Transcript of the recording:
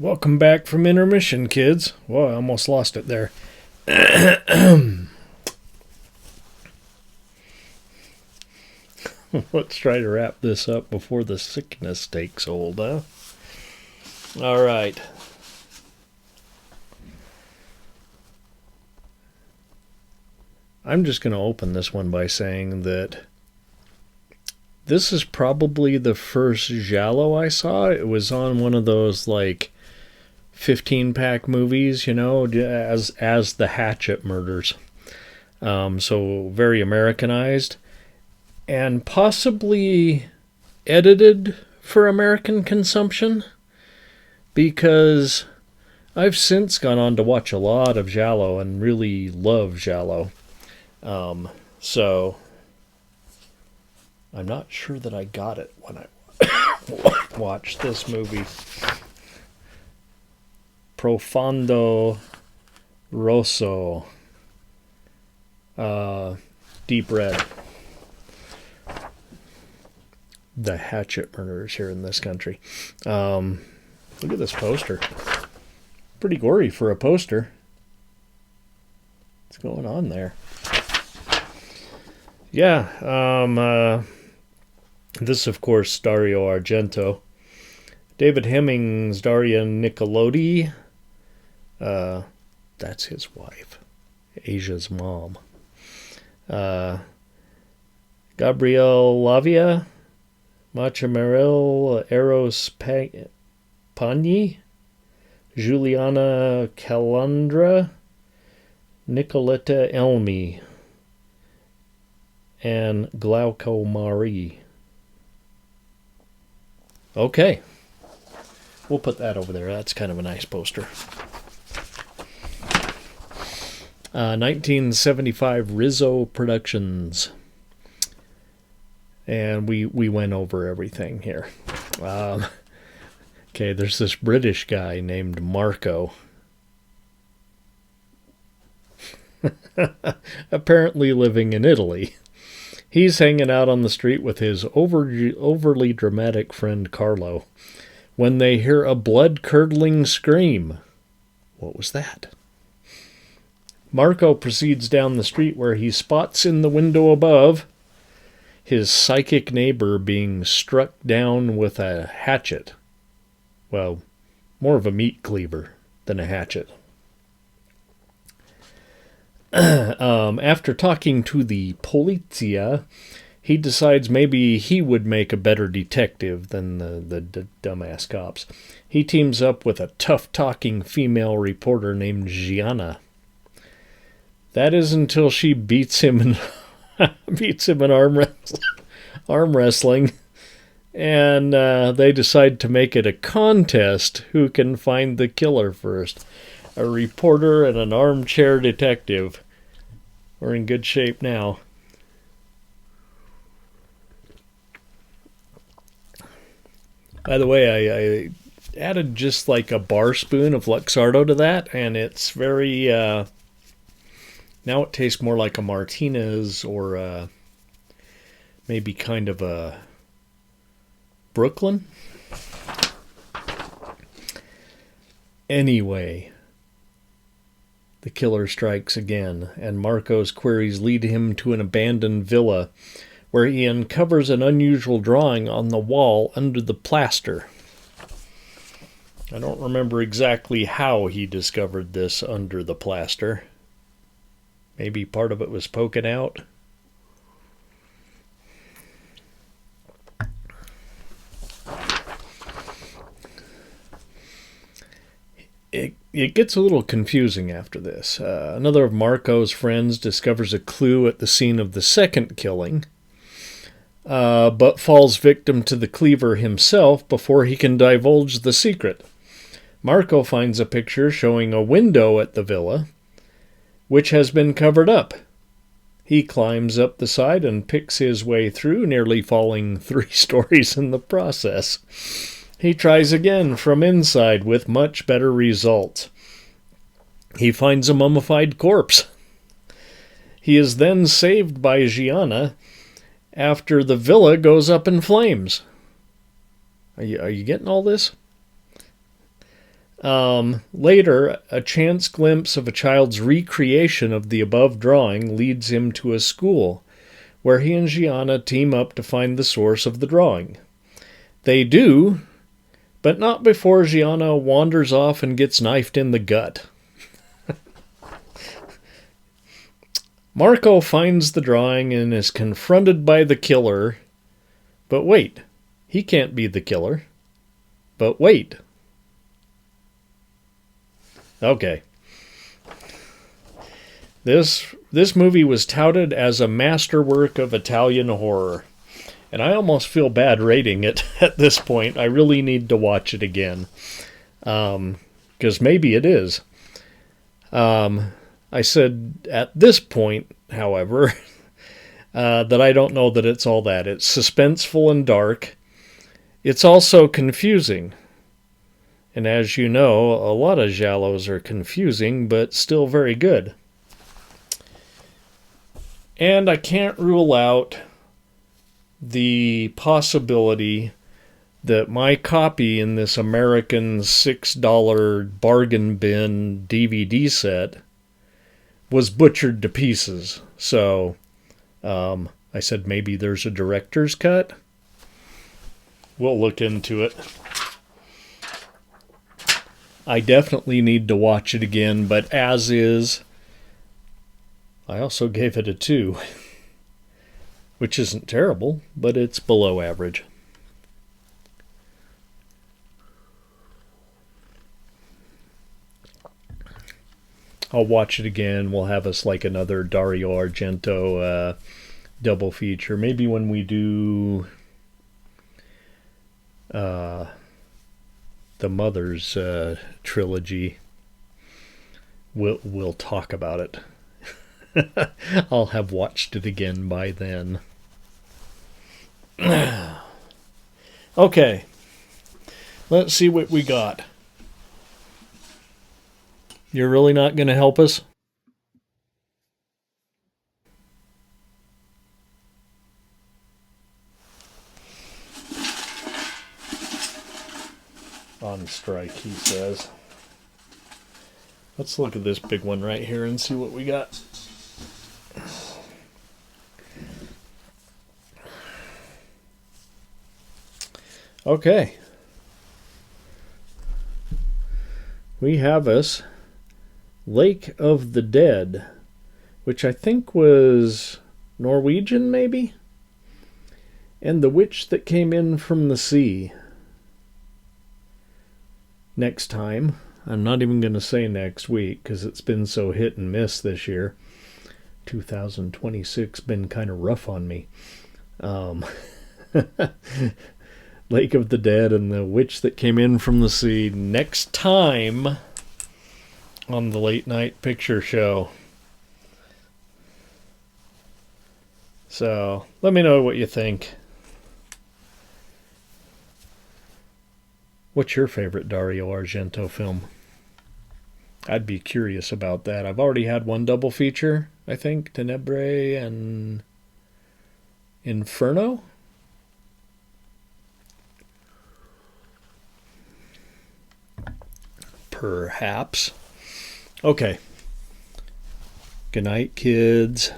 Welcome back from intermission, kids. Whoa, I almost lost it there. Let's try to wrap this up before the sickness takes hold, huh? All right. I'm just going to open this one by saying that this is probably the first giallo I saw. It was on one of those, 15-pack movies, as the Hatchet murders. So very Americanized. And possibly edited for American consumption. Because I've since gone on to watch a lot of giallo and really love giallo. So I'm not sure that I got it when I watched this movie. Profondo, Rosso, Deep Red. The Hatchet murders here in this country. Look at this poster. Pretty gory for a poster. What's going on there? Yeah, this, of course, Dario Argento. David Hemmings, Daria Nicolodi. That's his wife. Asia's mom. Gabrielle Lavia. Machamaril Eros Pagni. Juliana Calandra. Nicoletta Elmi. And Glauco Marie. Okay. We'll put that over there. That's kind of a nice poster. 1975 Rizzo Productions. And we went over everything here. Okay, there's this British guy named Marco. Apparently living in Italy. He's hanging out on the street with his overly dramatic friend Carlo when they hear a blood-curdling scream. What was that? Marco proceeds down the street where he spots in the window above his psychic neighbor being struck down with a hatchet. Well, more of a meat cleaver than a hatchet. After talking to the polizia, he decides maybe he would make a better detective than the dumbass cops. He teams up with a tough-talking female reporter named Gianna. That is until she beats him in arm wrestling, and they decide to make it a contest who can find the killer first. A reporter and an armchair detective. We're in good shape now. By the way, I added just like a bar spoon of Luxardo to that, and it's very... now it tastes more like a Martinez or maybe kind of a Brooklyn. Anyway... The killer strikes again, and Marco's queries lead him to an abandoned villa, where he uncovers an unusual drawing on the wall under the plaster. I don't remember exactly how he discovered this under the plaster. Maybe part of it was poking out. It gets a little confusing after this. Another of Marco's friends discovers a clue at the scene of the second killing, but falls victim to the cleaver himself before he can divulge the secret. Marco finds a picture showing a window at the villa, which has been covered up. He climbs up the side and picks his way through, nearly falling 3 stories in the process. He tries again from inside with much better results. He finds a mummified corpse. He is then saved by Gianna after the villa goes up in flames. Are you getting all this? Later, a chance glimpse of a child's recreation of the above drawing leads him to a school, where he and Gianna team up to find the source of the drawing. They do, but not before Gianna wanders off and gets knifed in the gut. Marco finds the drawing and is confronted by the killer. But wait, he can't be the killer. But wait. Okay. This movie was touted as a masterwork of Italian horror. And I almost feel bad rating it at this point. I really need to watch it again. Because maybe it is. I said at this point, however, that I don't know that it's all that. It's suspenseful and dark. It's also confusing. And as you know, a lot of giallos are confusing, but still very good. And I can't rule out the possibility that my copy in this American $6 bargain bin DVD set was butchered to pieces. So I said maybe there's a director's cut. We'll look into it. I definitely need to watch it again, but as is, I also gave it a 2, which isn't terrible, but it's below average. I'll watch it again. We'll have us like another Dario Argento double feature. Maybe when we do the Mother's trilogy, we'll talk about it. I'll have watched it again by then. Okay. Let's see what we got. You're really not going to help us? On strike, he says. Let's look at this big one right here and see what we got. Okay. We have us Lake of the Dead, which I think was Norwegian, maybe? And The Witch That Came In From the Sea. Next time. I'm not even going to say next week, because it's been so hit and miss this year. 2026 been kind of rough on me. Lake of the Dead and The Witch That Came In From the Sea next time on the Late Night Picture Show. So, let me know what you think. What's your favorite Dario Argento film? I'd be curious about that. I've already had one double feature, I think. Tenebrae and Inferno? Perhaps. Okay. Good night, kids.